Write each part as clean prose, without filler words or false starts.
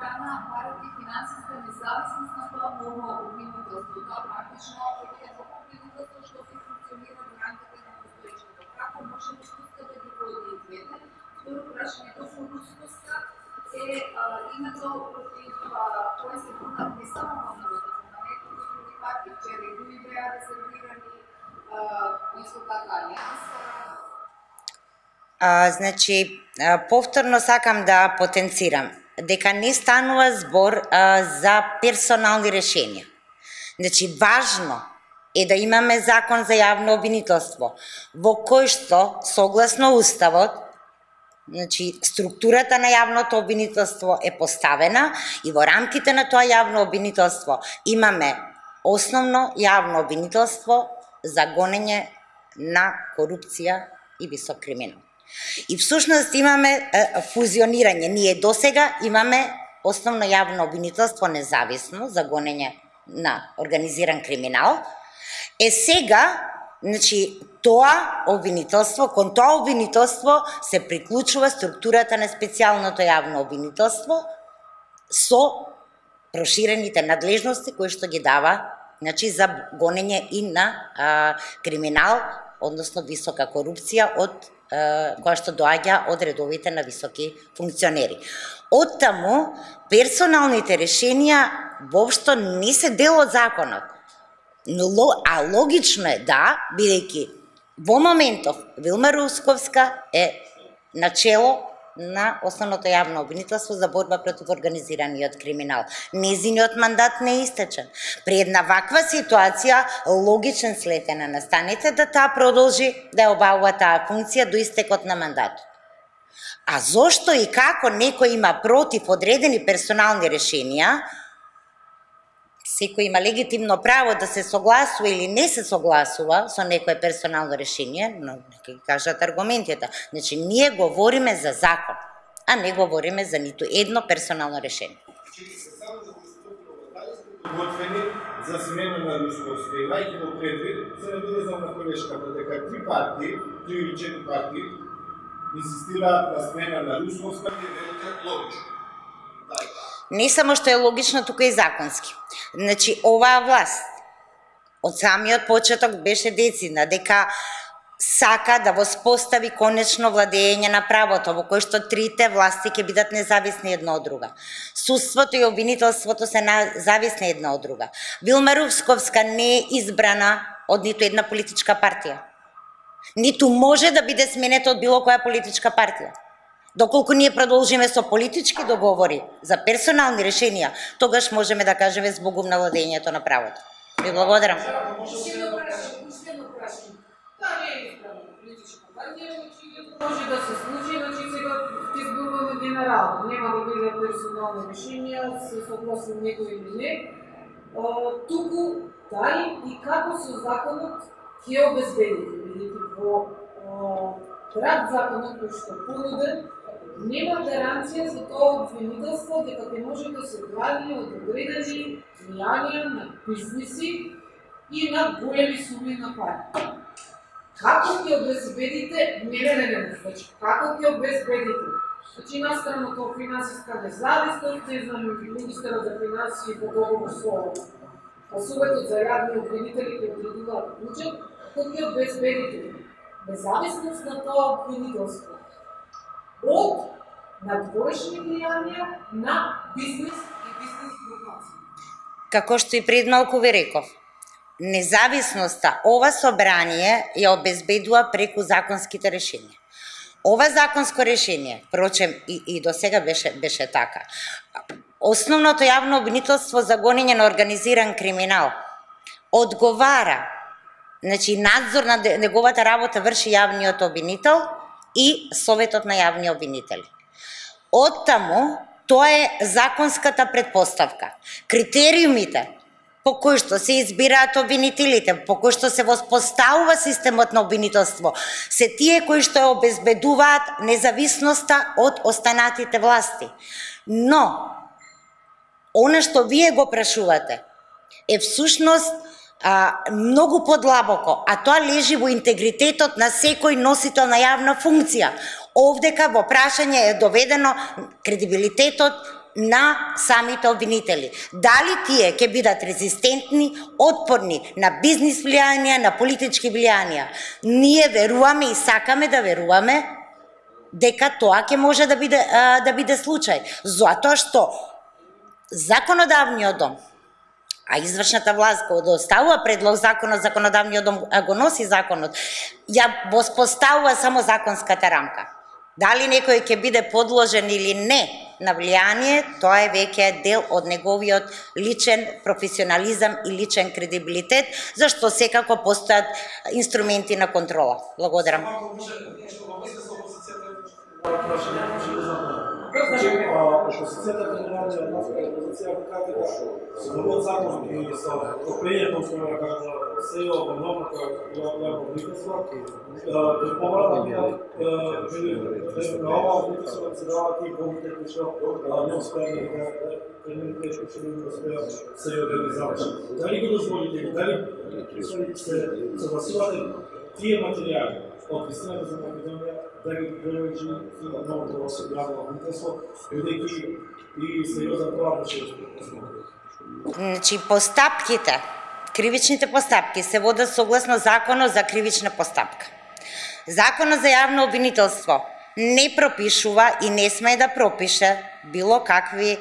страна барајќи финансиска независност на тоа ново обвинителство, тоа практично е обвинителство што се функционира во рамките на постоечкото. Како може Рускоска да ги води изведен? Второ прашањето со Рускоска е името против кој се подат не само во народот, на некои други партии, вчера и други беа резервирани, исто така Алијанса. Значи, повторно сакам да потенцирам дека не станува збор за персонални решенија. Значи, важно е да имаме закон за јавно обвинителство, во кој што, согласно Уставот, значи, структурата на јавното обвинителство е поставена и во рамките на тоа јавно обвинителство имаме основно јавно обвинителство за гонење на корупција и висок криминал. И всушност имаме фузионирање. Ние досега имаме основно јавно обвинителство независно за гонење на организиран криминал. Сега, значи, тоа обвинителство, кон тоа обвинителство се приклучува структурата на специјалното јавно обвинителство со проширените надлежности кои што ги дава, значи, за гонење и на криминал, односно висока корупција од која што доаѓа од редовите на високи функционери. Оттаму, персоналните решенија воопшто не се дел од законот. А логично е да, бидејќи во моментов Вилма Русковска е начело на основното јавно обвинителство за борба против организираниот криминал. Незиниот мандат не е истечен. При една ваква ситуација, логичен след е на настаните да таа продолжи да ја обавува таа функција до истекот на мандатот. А зошто и како некој има против одредени персонални решенија, секој има легитимно право да се согласува или не се согласува со некое персонално решение, но нека ги кажат аргументите. Значи, ние говориме за закон, а не говориме за ниту едно персонално решение. Подготвени за смена на Русковска, имајќи го предвид, се надовезам на колешката, дека 3 или 4 партии инсистираат на смена на Русковска, и велите логично. Не само што е логично, туку и законски. Значи, оваа власт од самиот почеток беше децидна дека сака да воспостави конечно владење на правото, во кој што трите власти ќе бидат независни една од друга. Судството и обвинителството се зависни една од друга. Вилма Русковска не е избрана од ниту една политичка партија. Ниту може да биде сменета од било која политичка партија. Доколку ние продолжиме со политички договори за персонални решенија, тогаш можеме да кажеме збогум на владењето на правото. Ви благодарам. Може да се случи, значи сега ќе зборуваме генерално, нема да биде персонални решенија, се согласим него или не. Туку, дали и како со законот ќе обезбедите, бидејќи во пред законот кој што понуден, нема гаранција за тоа обвинителство дека ќе може да се гради од одредени влијанија на бизнеси и на големи суми на пари. Како ќе обезбедите, значи, како ќе обезбедите? Значи, настрано тоа финансиска независност, не знам, министерот за финансии по договор со Советот за јавни обвинители ќе одредуваат буџет, како ќе обезбедите независност на тоа обвинителство од надворешни влијанија на бизнес и бизнес групации. Како што и пред малку ви реков, независноста ова собрание ја обезбедува преку законските решенија. Ова законско решение, впрочем и до сега беше така. Основното јавно обвинителство за гонење на организиран криминал одговара, значи надзор на неговата работа врши јавниот обвинител и Советот на јавни обвинители. Оттаму, тоа е законската предпоставка. Критериумите по кои што се избираат обвинителите, по кои што се воспоставува системот на обвинителство, се тие кои што ја обезбедуваат независноста од останатите власти. Но, она што вие го прашувате, е всушност многу подлабоко, а тоа лежи во интегритетот на секој носител на јавна функција. Овдека во прашање е доведено кредибилитетот на самите обвинители. Дали тие ќе бидат резистентни, отпорни на бизнис влијанија, на политички влијанија. Ние веруваме и сакаме да веруваме дека тоа ќе може да биде случај. Затоа што законодавниот дом, а извршната власт кога оставува предлог законодавниот дом го носи законот, ја воспоставува само законската рамка. Дали некој ќе биде подложен или не на влијание, тоа е веќе дел од неговиот личен професионализам и личен кредибилитет, зашто секако постојат инструменти на контрола. Благодарам. Опозицијата генерална опозиција кажа дека со новиот закон и со отпрењето што ја кажа СЕО во новото јавно правителство, препомага да бидат на ова правителство да се даваат тие комитети што не успеале да СЕО да ги заврши. Дали ги дозволите, дали се согласувате тие материјали од истината за Македонија да ги превежи и новото јавно правителство, бидејќи и сериозна тоа да се Значи, постапките, кривичните постапки се водат согласно Законот за кривична постапка. Законот за јавно обвинителство не пропишува и не сме да пропише било какви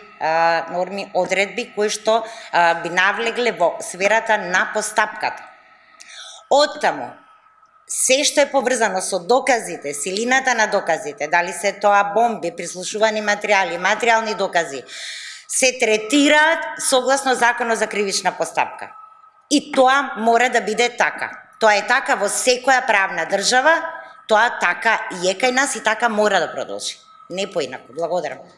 норми, одредби кои што би навлегле во сферата на постапката. Оттаму, се што е поврзано со доказите, силината на доказите, дали се тоа бомби, прислушувани материјали, материјални докази, се третираат согласно Законот за кривична постапка. И тоа мора да биде така. Тоа е така во секоја правна држава, тоа така и е кај нас и така мора да продолжи. Не поинаку. Благодарам.